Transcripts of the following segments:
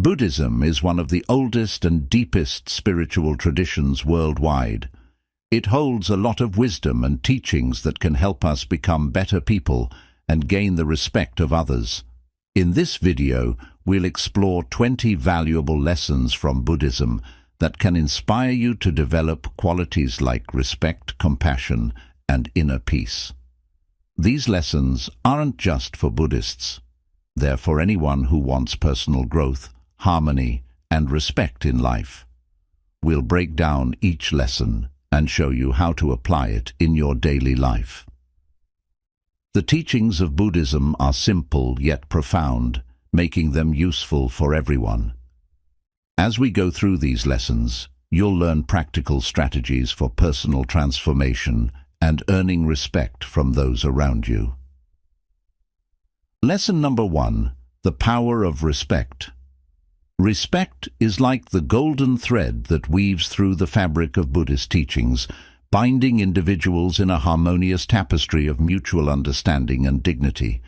Buddhism is one of the oldest and deepest spiritual traditions worldwide. It holds a lot of wisdom and teachings that can help us become better people and gain the respect of others. In this video, we'll explore 20 valuable lessons from Buddhism that can inspire you to develop qualities like respect, compassion, and inner peace. These lessons aren't just for Buddhists. They're for anyone who wants personal growth, harmony, and respect in life. We'll break down each lesson and show you how to apply it in your daily life. The teachings of Buddhism are simple yet profound, making them useful for everyone. As we go through these lessons, you'll learn practical strategies for personal transformation and earning respect from those around you. Lesson number 1: the power of respect. Respect is like the golden thread that weaves through the fabric of Buddhist teachings, binding individuals in a harmonious tapestry of mutual understanding and dignity.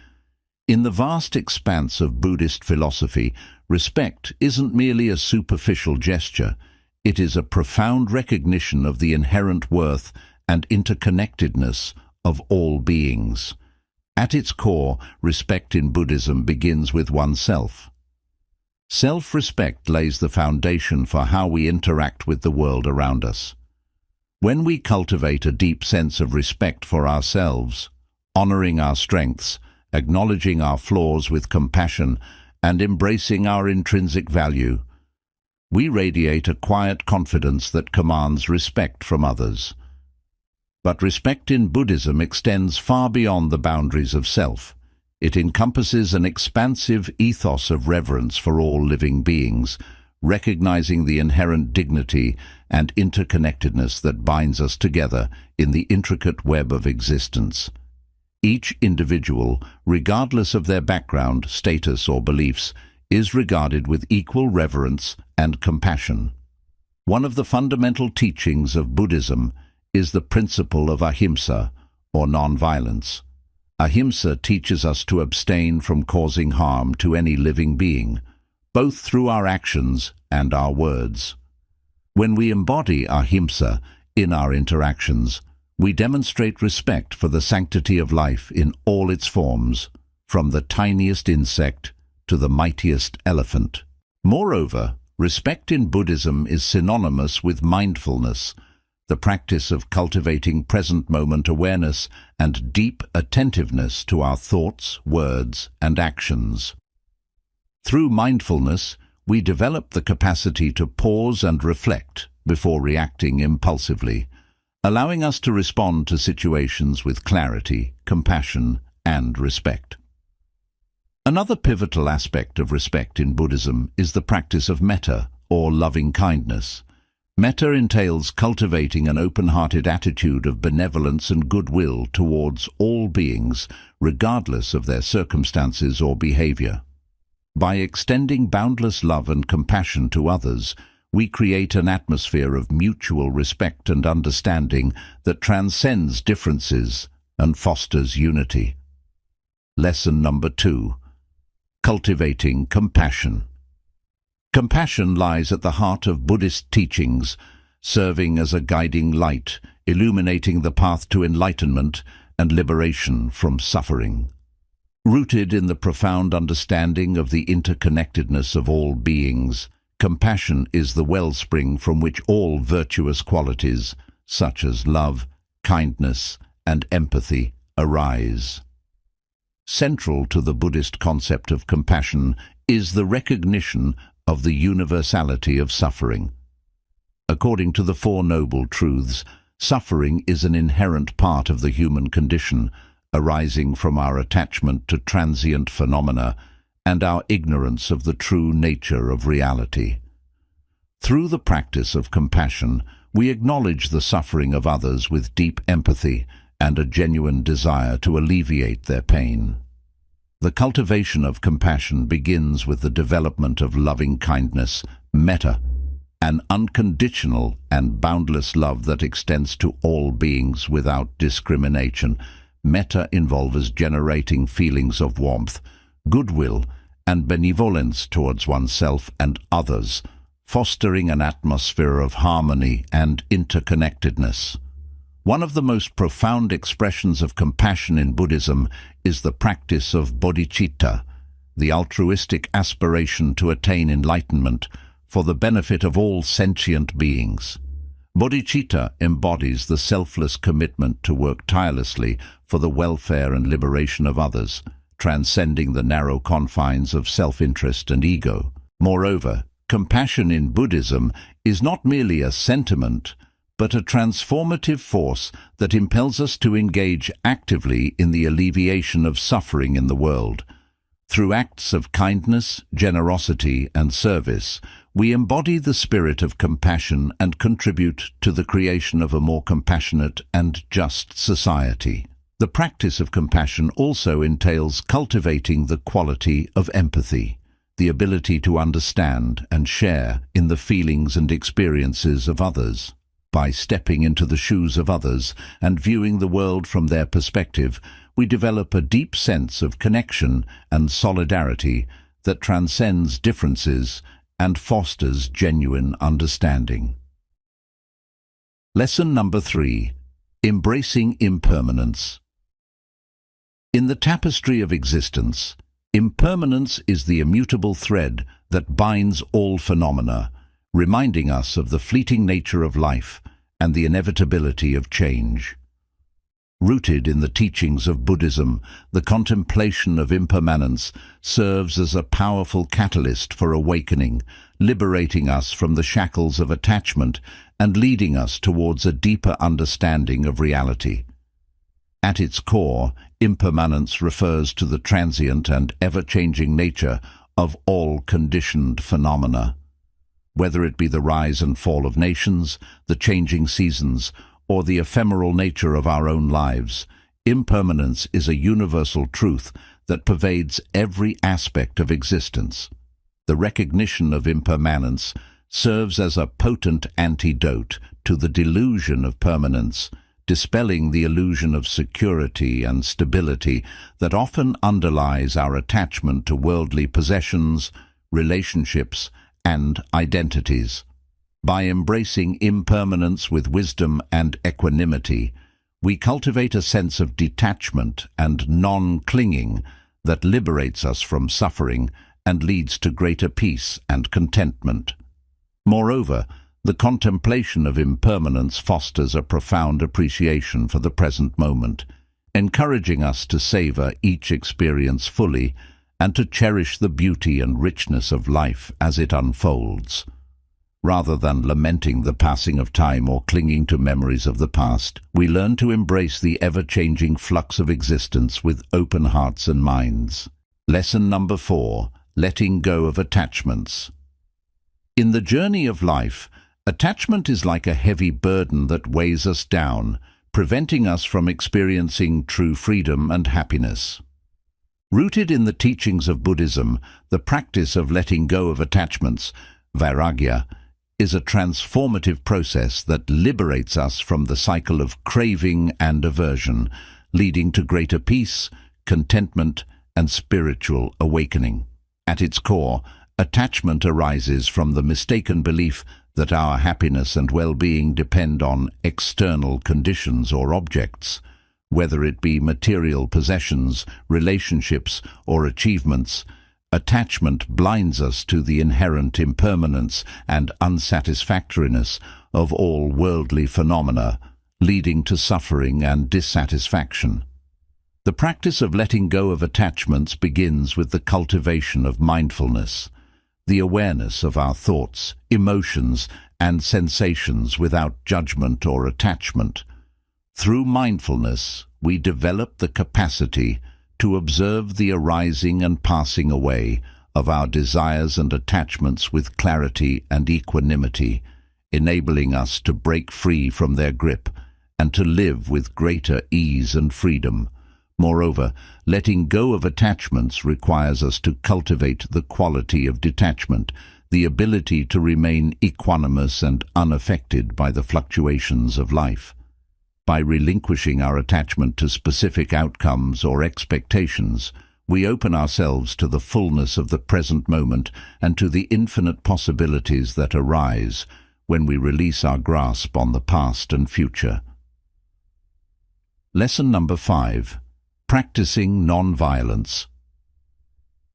In the vast expanse of Buddhist philosophy, respect isn't merely a superficial gesture. It is a profound recognition of the inherent worth and interconnectedness of all beings. At its core, respect in Buddhism begins with oneself. Self-respect lays the foundation for how we interact with the world around us. When we cultivate a deep sense of respect for ourselves, honoring our strengths, acknowledging our flaws with compassion, and embracing our intrinsic value, we radiate a quiet confidence that commands respect from others. But respect in Buddhism extends far beyond the boundaries of self. It encompasses an expansive ethos of reverence for all living beings, recognizing the inherent dignity and interconnectedness that binds us together in the intricate web of existence. Each individual, regardless of their background, status, or beliefs, is regarded with equal reverence and compassion. One of the fundamental teachings of Buddhism is the principle of ahimsa, or non-violence. Ahimsa teaches us to abstain from causing harm to any living being, both through our actions and our words. When we embody ahimsa in our interactions, we demonstrate respect for the sanctity of life in all its forms, from the tiniest insect to the mightiest elephant. Moreover, respect in Buddhism is synonymous with mindfulness, the practice of cultivating present-moment awareness and deep attentiveness to our thoughts, words, and actions. Through mindfulness, we develop the capacity to pause and reflect before reacting impulsively, allowing us to respond to situations with clarity, compassion, and respect. Another pivotal aspect of respect in Buddhism is the practice of metta, or loving kindness. Metta entails cultivating an open-hearted attitude of benevolence and goodwill towards all beings, regardless of their circumstances or behavior. By extending boundless love and compassion to others, we create an atmosphere of mutual respect and understanding that transcends differences and fosters unity. Lesson number 2: cultivating compassion. Compassion lies at the heart of Buddhist teachings, serving as a guiding light, illuminating the path to enlightenment and liberation from suffering. Rooted in the profound understanding of the interconnectedness of all beings, compassion is the wellspring from which all virtuous qualities, such as love, kindness, and empathy, arise. Central to the Buddhist concept of compassion is the recognition of the universality of suffering. According to the Four Noble Truths, suffering is an inherent part of the human condition, arising from our attachment to transient phenomena and our ignorance of the true nature of reality. Through the practice of compassion, we acknowledge the suffering of others with deep empathy and a genuine desire to alleviate their pain. The cultivation of compassion begins with the development of loving kindness, metta, an unconditional and boundless love that extends to all beings without discrimination. Metta involves generating feelings of warmth, goodwill, and benevolence towards oneself and others, fostering an atmosphere of harmony and interconnectedness. One of the most profound expressions of compassion in Buddhism is the practice of bodhicitta, the altruistic aspiration to attain enlightenment for the benefit of all sentient beings. Bodhicitta embodies the selfless commitment to work tirelessly for the welfare and liberation of others, transcending the narrow confines of self-interest and ego. Moreover, compassion in Buddhism is not merely a sentiment, but a transformative force that impels us to engage actively in the alleviation of suffering in the world. Through acts of kindness, generosity, and service, we embody the spirit of compassion and contribute to the creation of a more compassionate and just society. The practice of compassion also entails cultivating the quality of empathy, the ability to understand and share in the feelings and experiences of others. By stepping into the shoes of others and viewing the world from their perspective, we develop a deep sense of connection and solidarity that transcends differences and fosters genuine understanding. Lesson number 3. Embracing impermanence. In the tapestry of existence, impermanence is the immutable thread that binds all phenomena, reminding us of the fleeting nature of life and the inevitability of change. Rooted in the teachings of Buddhism, the contemplation of impermanence serves as a powerful catalyst for awakening, liberating us from the shackles of attachment and leading us towards a deeper understanding of reality. At its core, impermanence refers to the transient and ever-changing nature of all conditioned phenomena. Whether it be the rise and fall of nations, the changing seasons, or the ephemeral nature of our own lives, impermanence is a universal truth that pervades every aspect of existence. The recognition of impermanence serves as a potent antidote to the delusion of permanence, dispelling the illusion of security and stability that often underlies our attachment to worldly possessions, relationships, and identities. By embracing impermanence with wisdom and equanimity, we cultivate a sense of detachment and non-clinging that liberates us from suffering and leads to greater peace and contentment. Moreover, the contemplation of impermanence fosters a profound appreciation for the present moment, encouraging us to savor each experience fully and to cherish the beauty and richness of life as it unfolds. Rather than lamenting the passing of time or clinging to memories of the past, we learn to embrace the ever-changing flux of existence with open hearts and minds. Lesson number 4. Letting go of attachments. In the journey of life, attachment is like a heavy burden that weighs us down, preventing us from experiencing true freedom and happiness. Rooted in the teachings of Buddhism, the practice of letting go of attachments, vairagya, is a transformative process that liberates us from the cycle of craving and aversion, leading to greater peace, contentment, and spiritual awakening. At its core, attachment arises from the mistaken belief that our happiness and well-being depend on external conditions or objects. Whether it be material possessions, relationships, or achievements, attachment blinds us to the inherent impermanence and unsatisfactoriness of all worldly phenomena, leading to suffering and dissatisfaction. The practice of letting go of attachments begins with the cultivation of mindfulness, the awareness of our thoughts, emotions, and sensations without judgment or attachment. Through mindfulness, we develop the capacity to observe the arising and passing away of our desires and attachments with clarity and equanimity, enabling us to break free from their grip and to live with greater ease and freedom. Moreover, letting go of attachments requires us to cultivate the quality of detachment, the ability to remain equanimous and unaffected by the fluctuations of life. By relinquishing our attachment to specific outcomes or expectations, we open ourselves to the fullness of the present moment and to the infinite possibilities that arise when we release our grasp on the past and future. Lesson number 5. Practicing non-violence.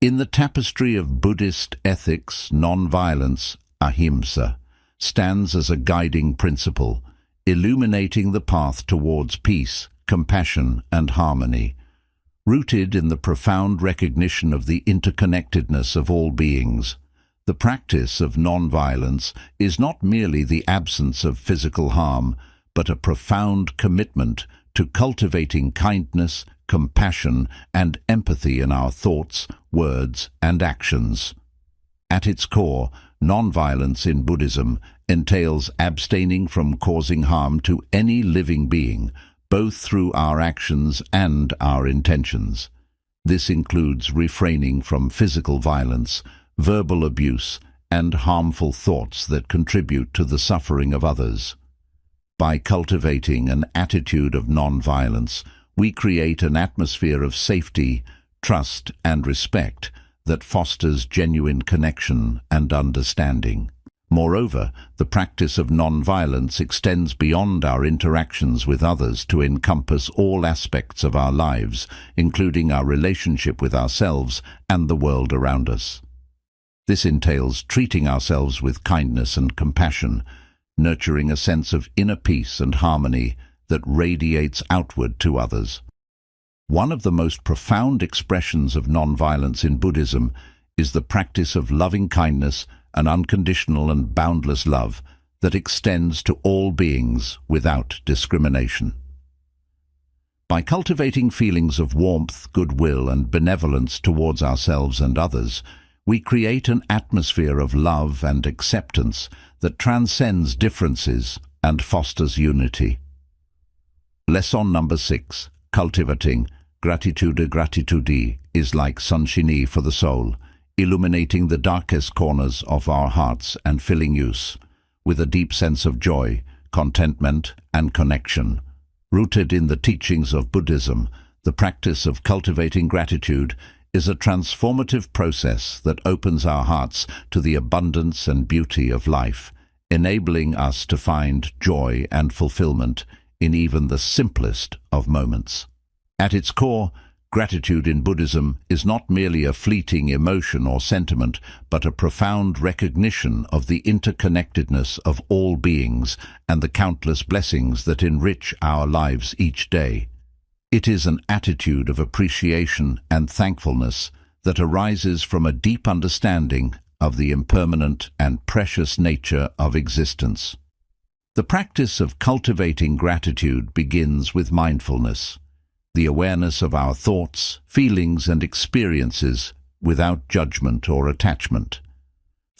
In the tapestry of Buddhist ethics, non-violence, ahimsa, stands as a guiding principle, illuminating the path towards peace, compassion, and harmony. Rooted in the profound recognition of the interconnectedness of all beings, the practice of non-violence is not merely the absence of physical harm, but a profound commitment to cultivating kindness, compassion, and empathy in our thoughts, words, and actions. At its core, non-violence in Buddhism entails abstaining from causing harm to any living being, both through our actions and our intentions. This includes refraining from physical violence, verbal abuse, and harmful thoughts that contribute to the suffering of others. By cultivating an attitude of non-violence, we create an atmosphere of safety, trust, and respect that fosters genuine connection and understanding. Moreover, the practice of non-violence extends beyond our interactions with others to encompass all aspects of our lives, including our relationship with ourselves and the world around us. This entails treating ourselves with kindness and compassion, nurturing a sense of inner peace and harmony that radiates outward to others. One of the most profound expressions of non-violence in Buddhism is the practice of loving kindness, an unconditional and boundless love that extends to all beings without discrimination. By cultivating feelings of warmth, goodwill, and benevolence towards ourselves and others, we create an atmosphere of love and acceptance that transcends differences and fosters unity. Lesson number 6. Cultivating gratitude. Gratitude is like sunshine for the soul, illuminating the darkest corners of our hearts and filling us with a deep sense of joy, contentment, and connection. Rooted in the teachings of Buddhism, the practice of cultivating gratitude is a transformative process that opens our hearts to the abundance and beauty of life, enabling us to find joy and fulfillment in even the simplest of moments. At its core, gratitude in Buddhism is not merely a fleeting emotion or sentiment, but a profound recognition of the interconnectedness of all beings and the countless blessings that enrich our lives each day. It is an attitude of appreciation and thankfulness that arises from a deep understanding of the impermanent and precious nature of existence. The practice of cultivating gratitude begins with mindfulness, the awareness of our thoughts, feelings, and experiences without judgment or attachment.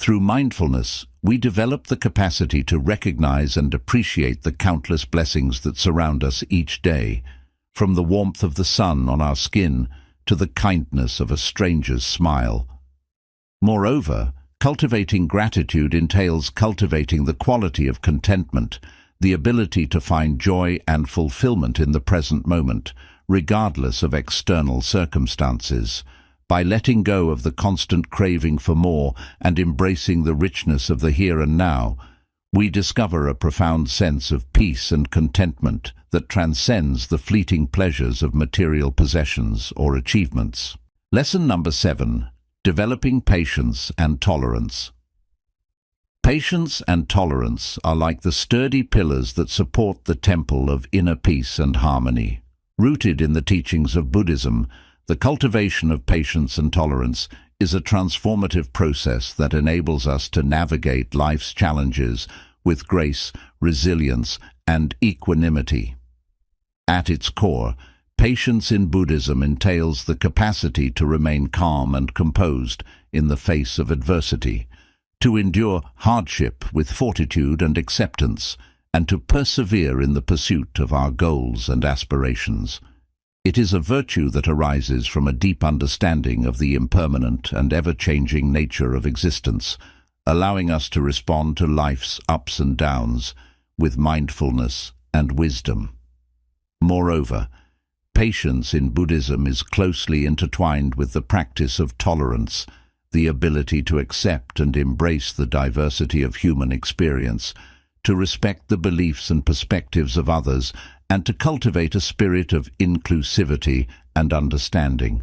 Through mindfulness, we develop the capacity to recognize and appreciate the countless blessings that surround us each day, from the warmth of the sun on our skin to the kindness of a stranger's smile. Moreover, cultivating gratitude entails cultivating the quality of contentment, the ability to find joy and fulfillment in the present moment, regardless of external circumstances. By letting go of the constant craving for more and embracing the richness of the here and now, we discover a profound sense of peace and contentment that transcends the fleeting pleasures of material possessions or achievements. Lesson number 7. Developing patience and tolerance. Patience and tolerance are like the sturdy pillars that support the temple of inner peace and harmony. Rooted in the teachings of Buddhism, the cultivation of patience and tolerance is a transformative process that enables us to navigate life's challenges with grace, resilience, and equanimity. At its core, patience in Buddhism entails the capacity to remain calm and composed in the face of adversity, to endure hardship with fortitude and acceptance, and to persevere in the pursuit of our goals and aspirations. It is a virtue that arises from a deep understanding of the impermanent and ever-changing nature of existence, allowing us to respond to life's ups and downs with mindfulness and wisdom. Moreover, Patience in Buddhism is closely intertwined with the practice of tolerance, the ability to accept and embrace the diversity of human experience, to respect the beliefs and perspectives of others, and to cultivate a spirit of inclusivity and understanding.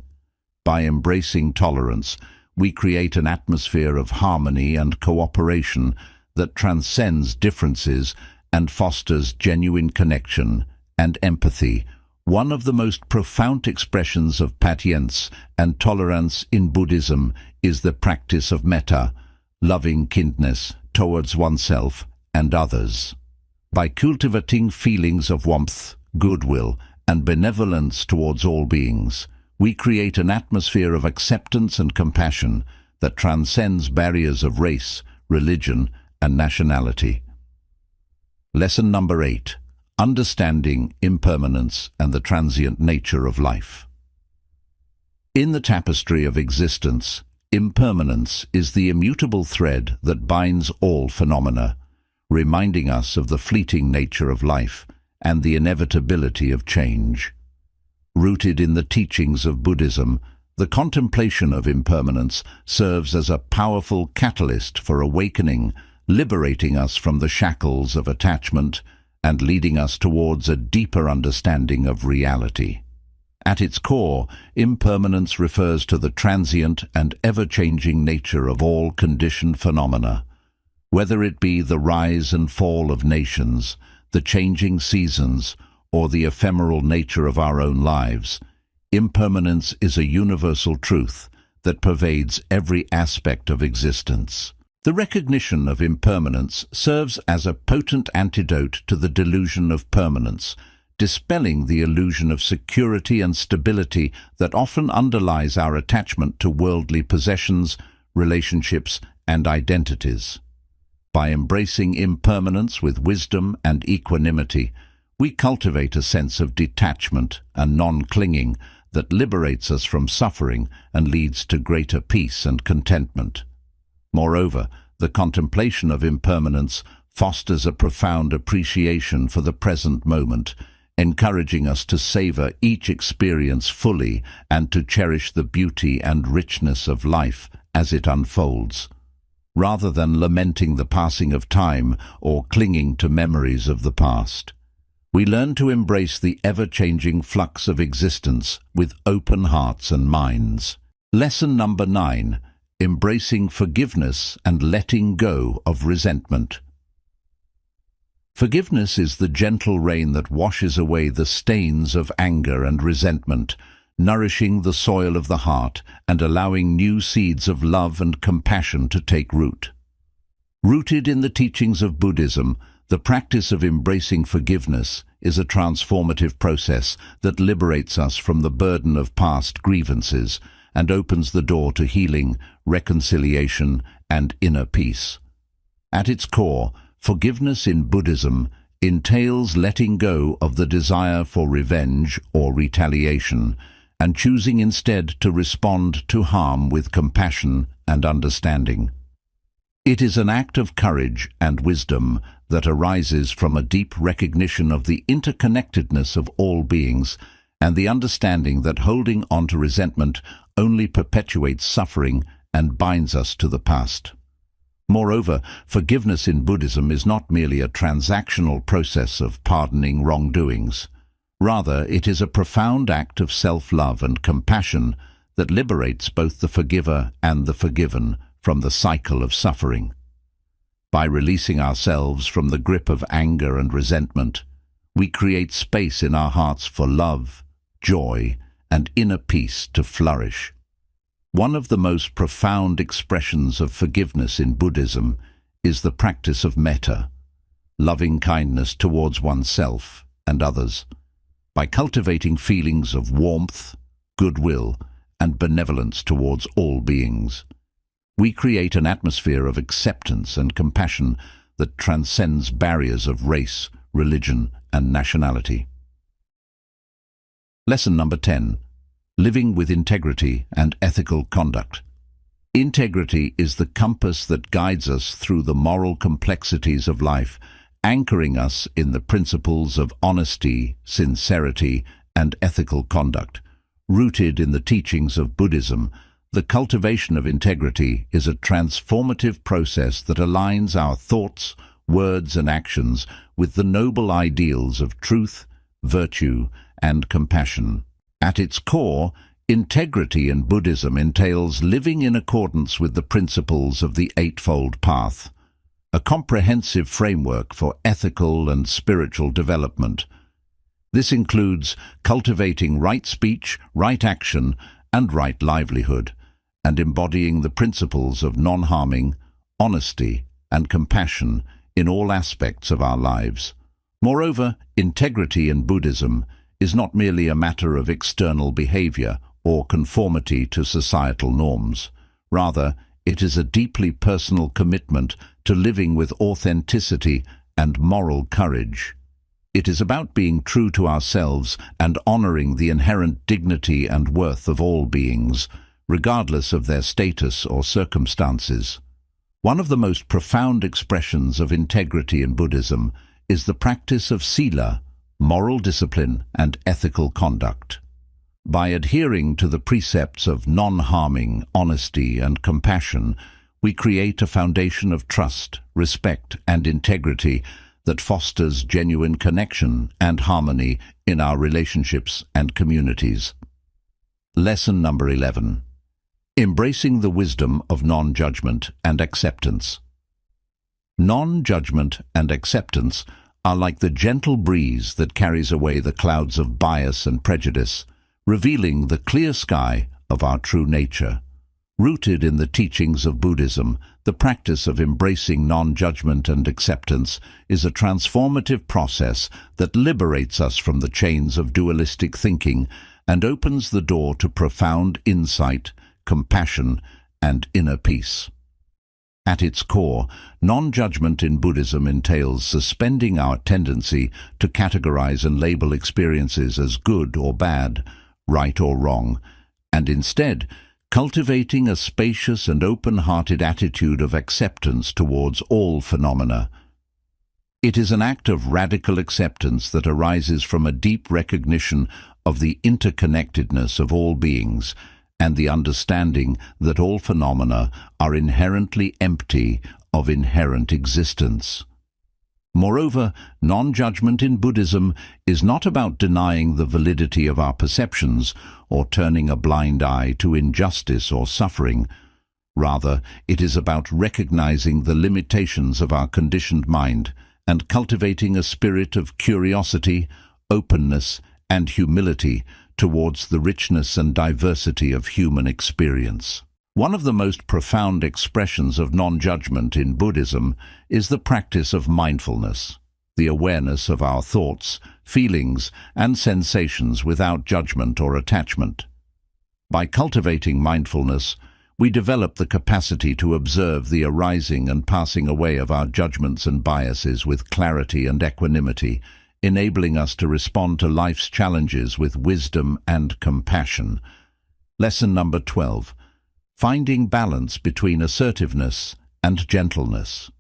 By embracing tolerance, we create an atmosphere of harmony and cooperation that transcends differences and fosters genuine connection and empathy. One of the most profound expressions of patience and tolerance in Buddhism is the practice of metta, loving kindness towards oneself and others. By cultivating feelings of warmth, goodwill, and benevolence towards all beings, we create an atmosphere of acceptance and compassion that transcends barriers of race, religion, and nationality. Lesson number 8. Understanding impermanence and the transient nature of life. In the tapestry of existence, impermanence is the immutable thread that binds all phenomena, reminding us of the fleeting nature of life and the inevitability of change. Rooted in the teachings of Buddhism, the contemplation of impermanence serves as a powerful catalyst for awakening, liberating us from the shackles of attachment and leading us towards a deeper understanding of reality. At its core, impermanence refers to the transient and ever-changing nature of all conditioned phenomena. Whether it be the rise and fall of nations, the changing seasons, or the ephemeral nature of our own lives, impermanence is a universal truth that pervades every aspect of existence. The recognition of impermanence serves as a potent antidote to the delusion of permanence, dispelling the illusion of security and stability that often underlies our attachment to worldly possessions, relationships, and identities. By embracing impermanence with wisdom and equanimity, we cultivate a sense of detachment and non-clinging that liberates us from suffering and leads to greater peace and contentment. Moreover, the contemplation of impermanence fosters a profound appreciation for the present moment, encouraging us to savor each experience fully and to cherish the beauty and richness of life as it unfolds. Rather than lamenting the passing of time or clinging to memories of the past, we learn to embrace the ever-changing flux of existence with open hearts and minds. Lesson number 9. Embracing forgiveness and letting go of resentment. Forgiveness is the gentle rain that washes away the stains of anger and resentment, nourishing the soil of the heart and allowing new seeds of love and compassion to take root. Rooted in the teachings of Buddhism, the practice of embracing forgiveness is a transformative process that liberates us from the burden of past grievances and opens the door to healing, reconciliation, and inner peace. At its core, forgiveness in Buddhism entails letting go of the desire for revenge or retaliation and choosing instead to respond to harm with compassion and understanding. It is an act of courage and wisdom that arises from a deep recognition of the interconnectedness of all beings and the understanding that holding on to resentment only perpetuates suffering and binds us to the past. Moreover, forgiveness in Buddhism is not merely a transactional process of pardoning wrongdoings. Rather, it is a profound act of self-love and compassion that liberates both the forgiver and the forgiven from the cycle of suffering. By releasing ourselves from the grip of anger and resentment, we create space in our hearts for love, joy, and inner peace to flourish. One of the most profound expressions of forgiveness in Buddhism is the practice of metta, loving kindness towards oneself and others. By cultivating feelings of warmth, goodwill, and benevolence towards all beings, we create an atmosphere of acceptance and compassion that transcends barriers of race, religion, and nationality. Lesson number 10. Living with integrity and ethical conduct. Integrity is the compass that guides us through the moral complexities of life, anchoring us in the principles of honesty, sincerity, and ethical conduct. Rooted in the teachings of Buddhism, the cultivation of integrity is a transformative process that aligns our thoughts, words, and actions with the noble ideals of truth, virtue, and compassion. At its core, integrity in Buddhism entails living in accordance with the principles of the Eightfold Path, a comprehensive framework for ethical and spiritual development. This includes cultivating right speech, right action, and right livelihood, and embodying the principles of non-harming, honesty, and compassion in all aspects of our lives. Moreover, integrity in Buddhism is not merely a matter of external behavior or conformity to societal norms. Rather, it is a deeply personal commitment to living with authenticity and moral courage. It is about being true to ourselves and honoring the inherent dignity and worth of all beings, regardless of their status or circumstances. One of the most profound expressions of integrity in Buddhism is the practice of sila, moral discipline and ethical conduct. By adhering to the precepts of non-harming, honesty, and compassion, we create a foundation of trust, respect, and integrity that fosters genuine connection and harmony in our relationships and communities. Lesson number 11. Embracing the wisdom of non-judgment and acceptance. Non-judgment and acceptance are like the gentle breeze that carries away the clouds of bias and prejudice, revealing the clear sky of our true nature. Rooted in the teachings of Buddhism, the practice of embracing non-judgment and acceptance is a transformative process that liberates us from the chains of dualistic thinking and opens the door to profound insight, compassion, and inner peace. At its core, non-judgment in Buddhism entails suspending our tendency to categorize and label experiences as good or bad, right or wrong, and instead cultivating a spacious and open-hearted attitude of acceptance towards all phenomena. It is an act of radical acceptance that arises from a deep recognition of the interconnectedness of all beings and the understanding that all phenomena are inherently empty of inherent existence. Moreover, non-judgment in Buddhism is not about denying the validity of our perceptions or turning a blind eye to injustice or suffering. Rather, it is about recognizing the limitations of our conditioned mind and cultivating a spirit of curiosity, openness, and humility towards the richness and diversity of human experience. One of the most profound expressions of non-judgment in Buddhism is the practice of mindfulness, the awareness of our thoughts, feelings, and sensations without judgment or attachment. By cultivating mindfulness, we develop the capacity to observe the arising and passing away of our judgments and biases with clarity and equanimity, enabling us to respond to life's challenges with wisdom and compassion. Lesson number 12. Finding balance between assertiveness and gentleness.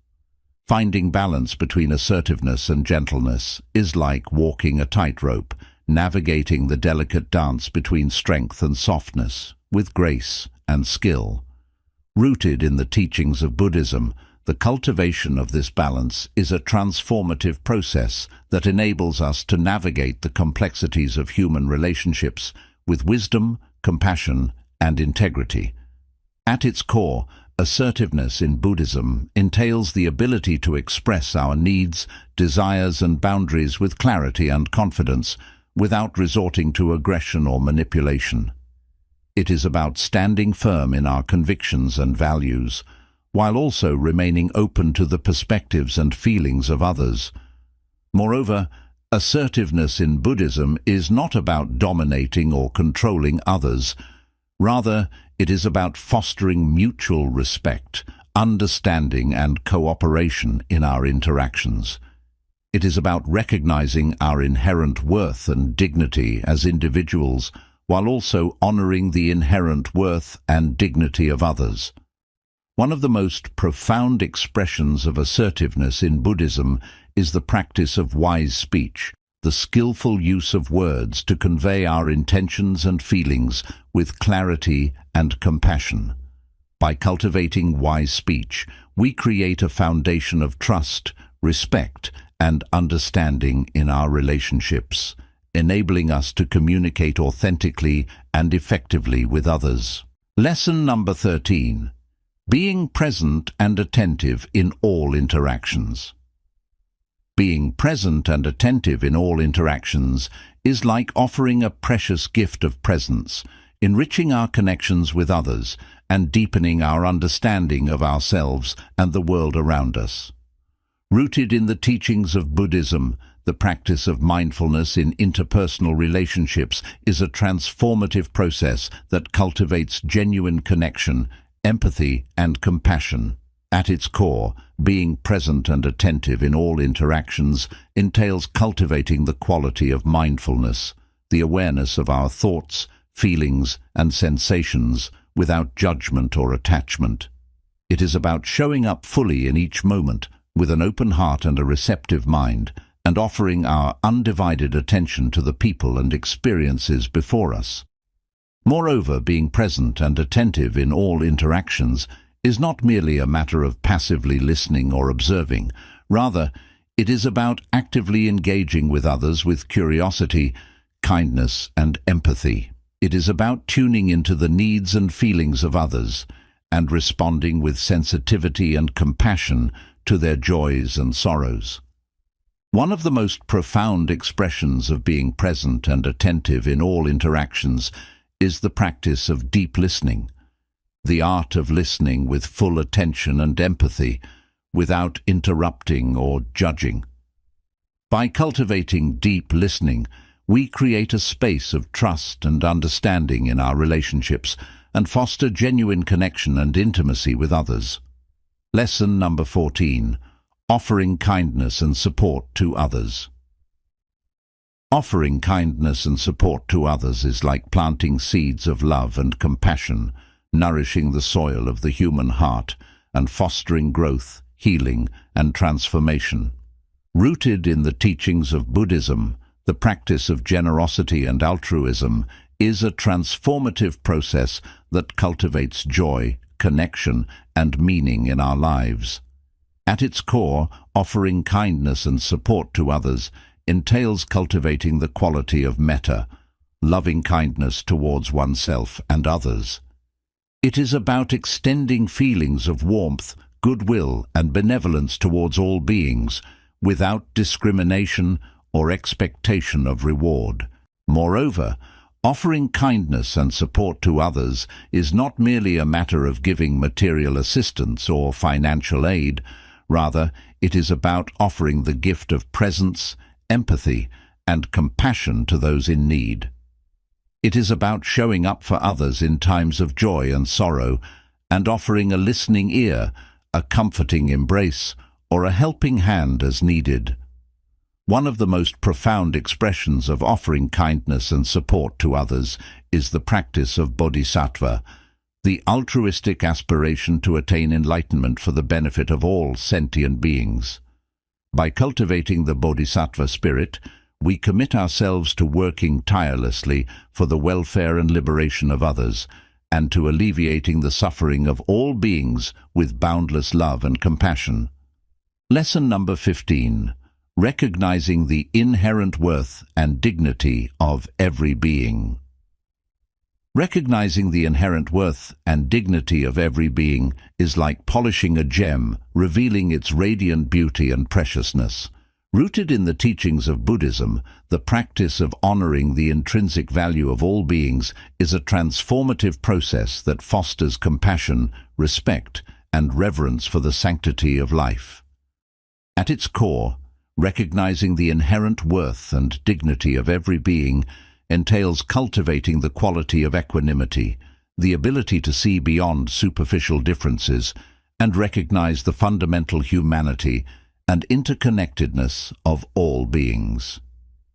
Finding balance between assertiveness and gentleness is like walking a tightrope, navigating the delicate dance between strength and softness, with grace and skill. Rooted in the teachings of Buddhism, the cultivation of this balance is a transformative process that enables us to navigate the complexities of human relationships with wisdom, compassion, and integrity. At its core, assertiveness in Buddhism entails the ability to express our needs, desires, and boundaries with clarity and confidence without resorting to aggression or manipulation. It is about standing firm in our convictions and values, while also remaining open to the perspectives and feelings of others. Moreover, assertiveness in Buddhism is not about dominating or controlling others. Rather, it is about fostering mutual respect, understanding, and cooperation in our interactions. It is about recognizing our inherent worth and dignity as individuals, while also honoring the inherent worth and dignity of others. One of the most profound expressions of assertiveness in Buddhism is the practice of wise speech, the skillful use of words to convey our intentions and feelings with clarity and compassion. By cultivating wise speech, we create a foundation of trust, respect, and understanding in our relationships, enabling us to communicate authentically and effectively with others. Lesson number 13. Being present and attentive in all interactions. Being present and attentive in all interactions is like offering a precious gift of presence, enriching our connections with others and deepening our understanding of ourselves and the world around us. Rooted in the teachings of Buddhism, the practice of mindfulness in interpersonal relationships is a transformative process that cultivates genuine connection, empathy, and compassion. At its core, being present and attentive in all interactions entails cultivating the quality of mindfulness, the awareness of our thoughts, feelings, and sensations without judgment or attachment. It is about showing up fully in each moment with an open heart and a receptive mind, and offering our undivided attention to the people and experiences before us. Moreover, being present and attentive in all interactions is not merely a matter of passively listening or observing. Rather, it is about actively engaging with others with curiosity, kindness, and empathy. It is about tuning into the needs and feelings of others and responding with sensitivity and compassion to their joys and sorrows. One of the most profound expressions of being present and attentive in all interactions is the practice of deep listening, the art of listening with full attention and empathy, without interrupting or judging. By cultivating deep listening, we create a space of trust and understanding in our relationships and foster genuine connection and intimacy with others. Lesson number 14. Offering kindness and support to others. Offering kindness and support to others is like planting seeds of love and compassion, nourishing the soil of the human heart and fostering growth, healing, and transformation. Rooted in the teachings of Buddhism, the practice of generosity and altruism is a transformative process that cultivates joy, connection, and meaning in our lives. At its core, offering kindness and support to others entails cultivating the quality of metta, loving kindness towards oneself and others. It is about extending feelings of warmth, goodwill, and benevolence towards all beings, without discrimination or expectation of reward. Moreover, offering kindness and support to others is not merely a matter of giving material assistance or financial aid. Rather, it is about offering the gift of presence, empathy, and compassion to those in need. It is about showing up for others in times of joy and sorrow, and offering a listening ear, a comforting embrace, or a helping hand as needed. One of the most profound expressions of offering kindness and support to others is the practice of bodhisattva, the altruistic aspiration to attain enlightenment for the benefit of all sentient beings. By cultivating the bodhisattva spirit, we commit ourselves to working tirelessly for the welfare and liberation of others, and to alleviating the suffering of all beings with boundless love and compassion. Lesson number 15. Recognizing the inherent worth and dignity of every being. Recognizing the inherent worth and dignity of every being is like polishing a gem, revealing its radiant beauty and preciousness. Rooted in the teachings of Buddhism, the practice of honoring the intrinsic value of all beings is a transformative process that fosters compassion, respect, and reverence for the sanctity of life. At its core, recognizing the inherent worth and dignity of every being entails cultivating the quality of equanimity, the ability to see beyond superficial differences and recognize the fundamental humanity and interconnectedness of all beings.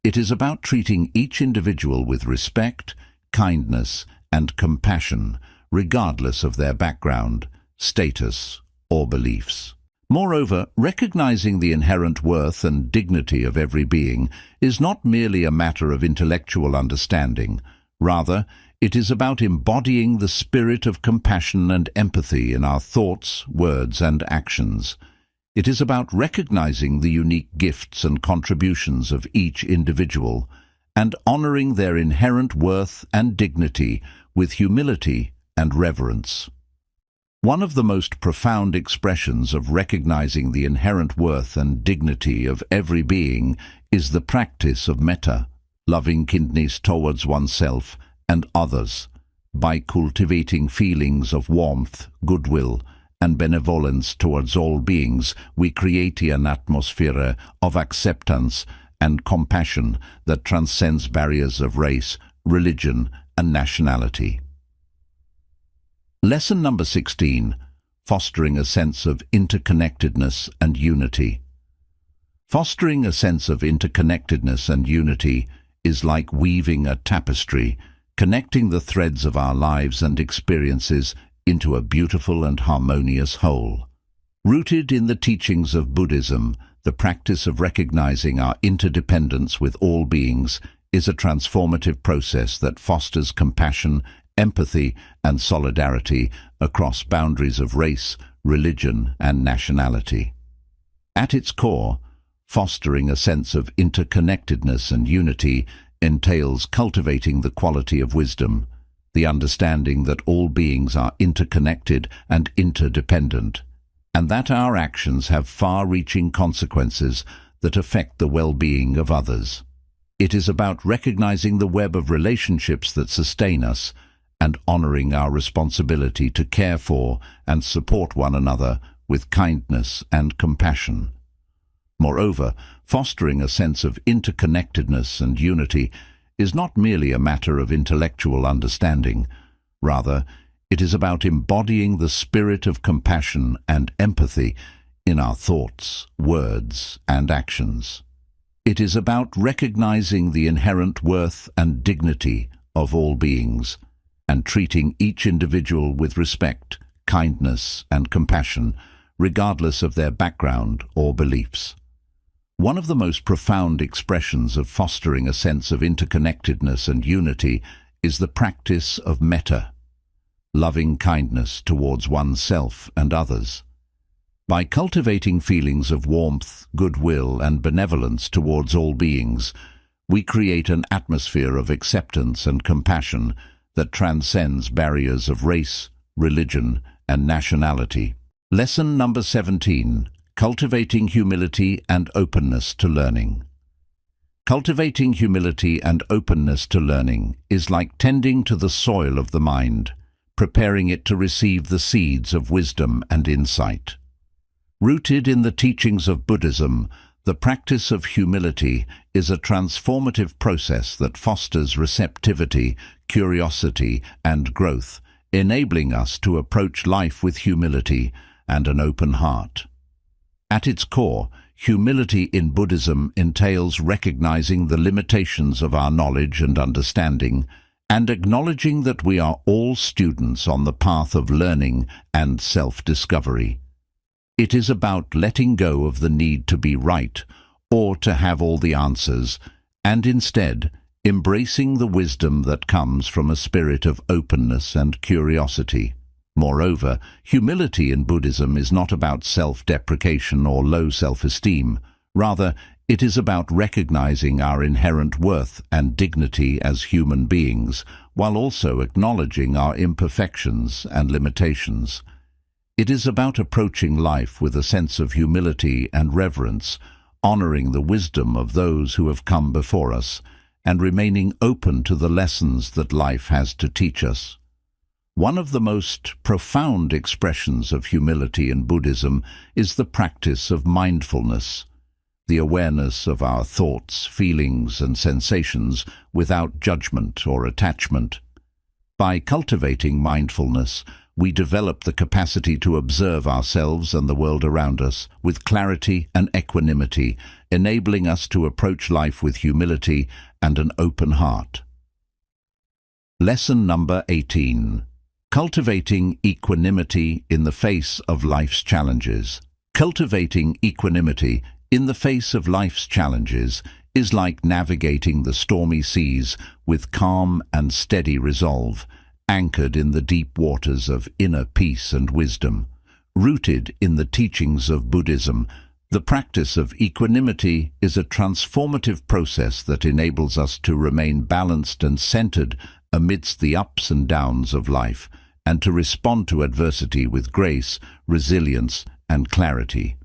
It is about treating each individual with respect, kindness, and compassion, regardless of their background, status, or beliefs. Moreover, recognizing the inherent worth and dignity of every being is not merely a matter of intellectual understanding. Rather, it is about embodying the spirit of compassion and empathy in our thoughts, words, and actions. It is about recognizing the unique gifts and contributions of each individual and honoring their inherent worth and dignity with humility and reverence. One of the most profound expressions of recognizing the inherent worth and dignity of every being is the practice of metta, loving kindness towards oneself and others. By cultivating feelings of warmth, goodwill, and benevolence towards all beings, we create an atmosphere of acceptance and compassion that transcends barriers of race, religion, and nationality. Lesson number 16. Fostering a sense of interconnectedness and unity. Fostering a sense of interconnectedness and unity is like weaving a tapestry, connecting the threads of our lives and experiences into a beautiful and harmonious whole. Rooted in the teachings of Buddhism, the practice of recognizing our interdependence with all beings is a transformative process that fosters compassion, empathy, and solidarity across boundaries of race, religion, and nationality. At its core, fostering a sense of interconnectedness and unity entails cultivating the quality of wisdom, the understanding that all beings are interconnected and interdependent, and that our actions have far-reaching consequences that affect the well-being of others. It is about recognizing the web of relationships that sustain us and honoring our responsibility to care for and support one another with kindness and compassion. Moreover, fostering a sense of interconnectedness and unity is not merely a matter of intellectual understanding. Rather, it is about embodying the spirit of compassion and empathy in our thoughts, words, and actions. It is about recognizing the inherent worth and dignity of all beings and treating each individual with respect, kindness, and compassion, regardless of their background or beliefs. One of the most profound expressions of fostering a sense of interconnectedness and unity is the practice of metta, loving kindness towards oneself and others. By cultivating feelings of warmth, goodwill, and benevolence towards all beings, we create an atmosphere of acceptance and compassion that transcends barriers of race, religion, and nationality. Lesson number 17. Cultivating humility and openness to learning. Cultivating humility and openness to learning is like tending to the soil of the mind, preparing it to receive the seeds of wisdom and insight. Rooted in the teachings of Buddhism, the practice of humility is a transformative process that fosters receptivity, curiosity, and growth, enabling us to approach life with humility and an open heart. At its core, humility in Buddhism entails recognizing the limitations of our knowledge and understanding and acknowledging that we are all students on the path of learning and self-discovery. It is about letting go of the need to be right or to have all the answers, and instead embracing the wisdom that comes from a spirit of openness and curiosity. Moreover, humility in Buddhism is not about self-deprecation or low self-esteem. Rather, it is about recognizing our inherent worth and dignity as human beings, while also acknowledging our imperfections and limitations. It is about approaching life with a sense of humility and reverence, honoring the wisdom of those who have come before us, and remaining open to the lessons that life has to teach us. One of the most profound expressions of humility in Buddhism is the practice of mindfulness, the awareness of our thoughts, feelings, and sensations without judgment or attachment. By cultivating mindfulness, we develop the capacity to observe ourselves and the world around us with clarity and equanimity, enabling us to approach life with humility and an open heart. Lesson number 18. Cultivating equanimity in the face of life's challenges. Cultivating equanimity in the face of life's challenges is like navigating the stormy seas with calm and steady resolve, anchored in the deep waters of inner peace and wisdom. Rooted in the teachings of Buddhism, the practice of equanimity is a transformative process that enables us to remain balanced and centered amidst the ups and downs of life, and to respond to adversity with grace, resilience, and clarity.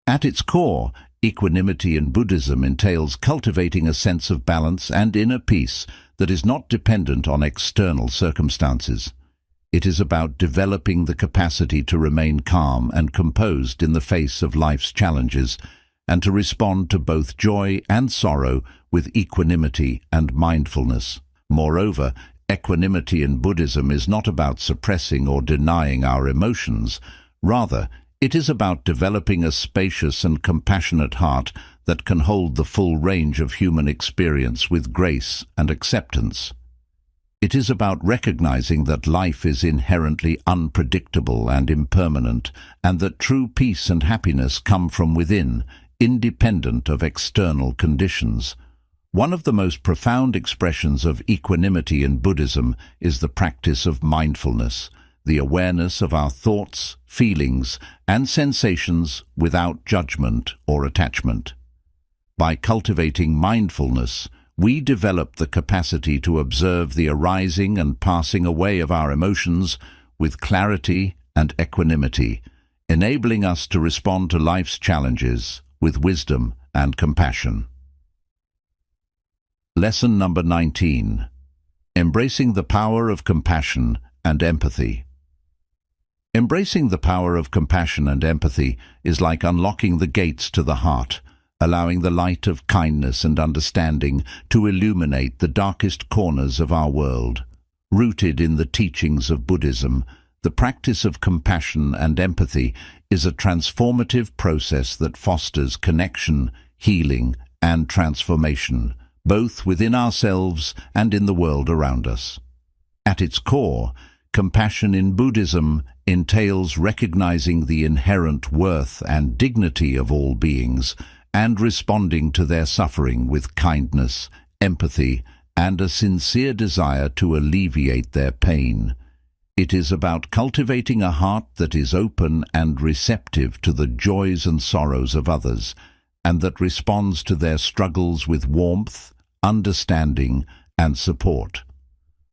At its core, equanimity in Buddhism entails cultivating a sense of balance and inner peace that is not dependent on external circumstances. It is about developing the capacity to remain calm and composed in the face of life's challenges, and to respond to both joy and sorrow with equanimity and mindfulness. Moreover, equanimity in Buddhism is not about suppressing or denying our emotions. Rather, it is about developing a spacious and compassionate heart that can hold the full range of human experience with grace and acceptance. It is about recognizing that life is inherently unpredictable and impermanent, and that true peace and happiness come from within, independent of external conditions. One of the most profound expressions of equanimity in Buddhism is the practice of mindfulness, the awareness of our thoughts, feelings, and sensations without judgment or attachment. By cultivating mindfulness, we develop the capacity to observe the arising and passing away of our emotions with clarity and equanimity, enabling us to respond to life's challenges with wisdom and compassion. Lesson number 19. Embracing the power of compassion and empathy. Embracing the power of compassion and empathy is like unlocking the gates to the heart, allowing the light of kindness and understanding to illuminate the darkest corners of our world. Rooted in the teachings of Buddhism, the practice of compassion and empathy is a transformative process that fosters connection, healing, and transformation, both within ourselves and in the world around us. At its core, compassion in Buddhism entails recognizing the inherent worth and dignity of all beings, and responding to their suffering with kindness, empathy, and a sincere desire to alleviate their pain. It is about cultivating a heart that is open and receptive to the joys and sorrows of others, and that responds to their struggles with warmth, understanding, and support.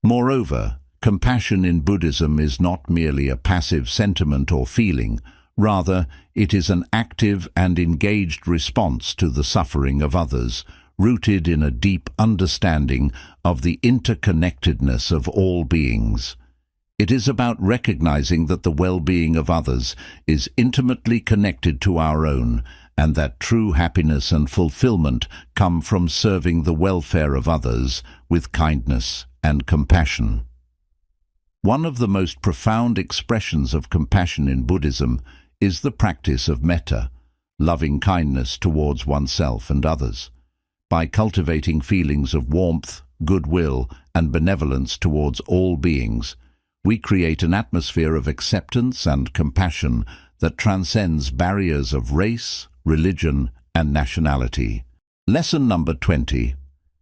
Moreover, compassion in Buddhism is not merely a passive sentiment or feeling. Rather, it is an active and engaged response to the suffering of others, rooted in a deep understanding of the interconnectedness of all beings. It is about recognizing that the well-being of others is intimately connected to our own, and that true happiness and fulfillment come from serving the welfare of others with kindness and compassion. One of the most profound expressions of compassion in Buddhism is the practice of metta, loving kindness towards oneself and others. By cultivating feelings of warmth, goodwill, and benevolence towards all beings, we create an atmosphere of acceptance and compassion that transcends barriers of race, religion, and nationality. Lesson number 20.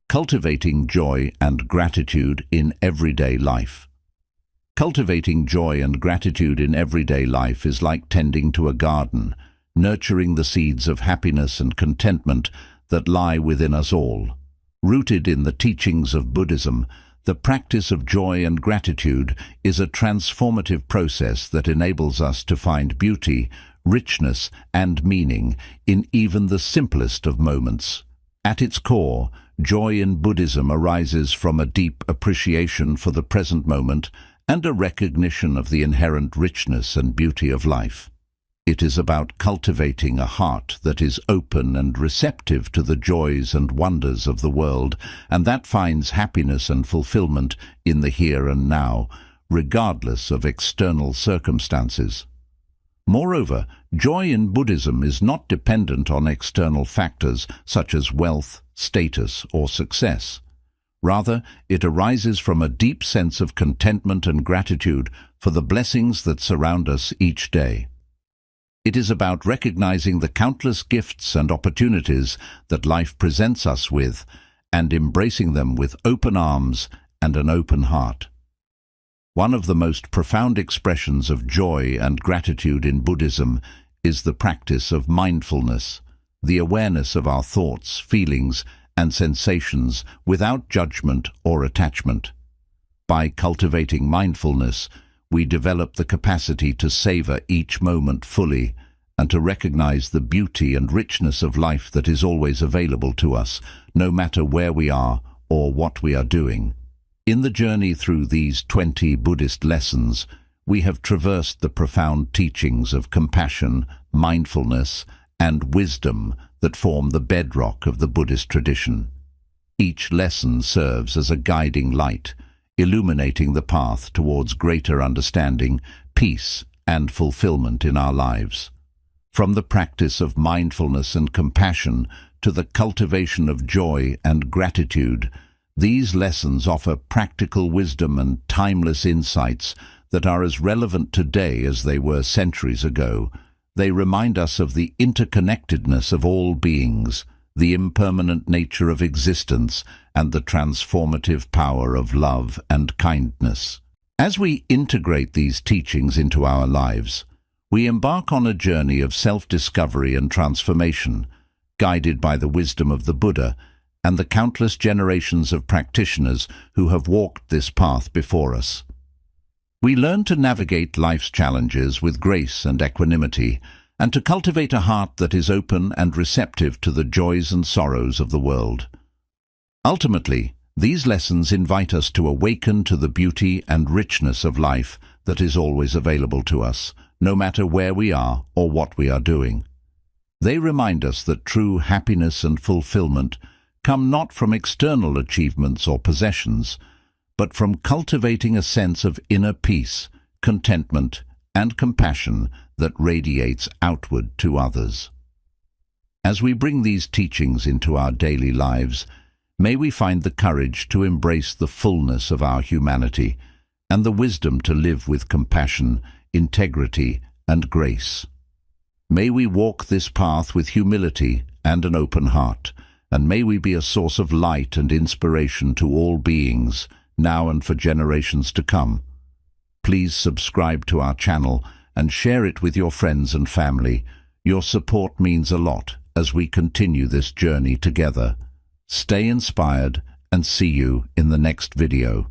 Cultivating joy and gratitude in everyday life. Cultivating joy and gratitude in everyday life is like tending to a garden, nurturing the seeds of happiness and contentment that lie within us all. Rooted in the teachings of Buddhism, the practice of joy and gratitude is a transformative process that enables us to find beauty, richness, and meaning in even the simplest of moments. At its core, joy in Buddhism arises from a deep appreciation for the present moment and a recognition of the inherent richness and beauty of life. It is about cultivating a heart that is open and receptive to the joys and wonders of the world, and that finds happiness and fulfillment in the here and now, regardless of external circumstances. Moreover, joy in Buddhism is not dependent on external factors such as wealth, status, or success. Rather, it arises from a deep sense of contentment and gratitude for the blessings that surround us each day. It is about recognizing the countless gifts and opportunities that life presents us with and embracing them with open arms and an open heart. One of the most profound expressions of joy and gratitude in Buddhism is the practice of mindfulness, the awareness of our thoughts, feelings, and sensations without judgment or attachment. By cultivating mindfulness, we develop the capacity to savor each moment fully and to recognize the beauty and richness of life that is always available to us, no matter where we are or what we are doing. In the journey through these 20 Buddhist lessons, we have traversed the profound teachings of compassion, mindfulness, and wisdom that form the bedrock of the Buddhist tradition. Each lesson serves as a guiding light, illuminating the path towards greater understanding, peace, and fulfillment in our lives. From the practice of mindfulness and compassion to the cultivation of joy and gratitude, these lessons offer practical wisdom and timeless insights that are as relevant today as they were centuries ago. They remind us of the interconnectedness of all beings, the impermanent nature of existence, and the transformative power of love and kindness. As we integrate these teachings into our lives, we embark on a journey of self-discovery and transformation, guided by the wisdom of the Buddha and the countless generations of practitioners who have walked this path before us. We learn to navigate life's challenges with grace and equanimity, and to cultivate a heart that is open and receptive to the joys and sorrows of the world. Ultimately, these lessons invite us to awaken to the beauty and richness of life that is always available to us, no matter where we are or what we are doing. They remind us that true happiness and fulfillment come not from external achievements or possessions, but from cultivating a sense of inner peace, contentment, and compassion that radiates outward to others. As we bring these teachings into our daily lives, may we find the courage to embrace the fullness of our humanity and the wisdom to live with compassion, integrity, and grace. May we walk this path with humility and an open heart, and may we be a source of light and inspiration to all beings, now and for generations to come. Please subscribe to our channel and share it with your friends and family. Your support means a lot as we continue this journey together. Stay inspired and see you in the next video.